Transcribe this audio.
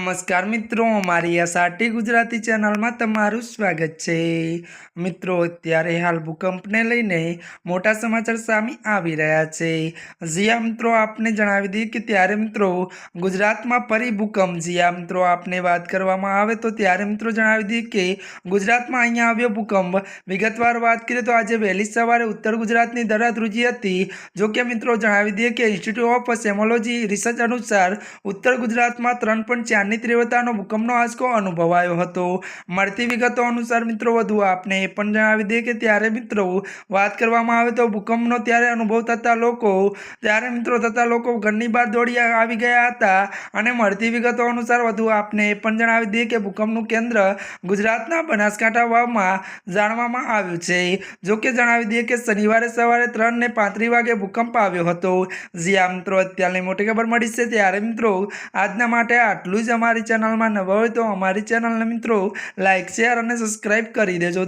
નમસ્કાર મિત્રો, અમારી આ સાટી ગુજરાતી ચેનલમાં તમારું સ્વાગત છે। મિત્રો, અત્યારે હાલ ભૂકંપને લઈને મોટા સમાચાર સામે આવી રહ્યા છે। જ્યાં મિત્રો આપને જણાવી દઈએ કે ત્યારે મિત્રો ગુજરાતમાં ફરી ભૂકંપ। જ્યાં મિત્રો આપને વાત કરવામાં આવે તો ત્યારે મિત્રો જણાવી દઈએ કે ગુજરાતમાં અહીંયા આવ્યો ભૂકંપ। વિગતવાર વાત કરીએ તો આજે વહેલી સવારે ઉત્તર ગુજરાતની ધરા ધ્રુજી હતી। જો કે મિત્રો જણાવી દઈએ કે ઇન્સ્ટિટ્યૂટ ઓફ સેમોલોજી રિસર્ચ અનુસાર ઉત્તર ગુજરાતમાં 3.4ની તીવ્રતાનો ભૂકંપનો આંચકો અનુભવાયો હતો। મળતી વિગતો અનુસાર મિત્રો વધુ આપને એ પણ જણાવી દઈએ કે ત્યારે મિત્રો વાત કરવામાં આવે તો ભૂકંપનો ત્યારે અનુભવ થતા લોકો ઘરની બહાર દોડી આવી ગયા હતા। અને મળતી વિગતો અનુસાર વધુ આપને એ પણ જણાવી દઈએ કે ભૂકંપનું કેન્દ્ર ગુજરાતના બનાસકાંઠા વાવમાં જાણવામાં આવ્યું છે। જો કે જણાવી દઈએ કે શનિવારે સવારે 3:35 વાગે ભૂકંપ આવ્યો હતો। જ્યાં મિત્રો અત્યારની મોટી ખબર મળી છે। ત્યારે મિત્રો આજના માટે આટલું જ। અમારી ચેનલમાં નવા હોય તો અમારી ચેનલને મિત્રો લાઈક, શેર અને સબસ્ક્રાઈબ કરી દેજો।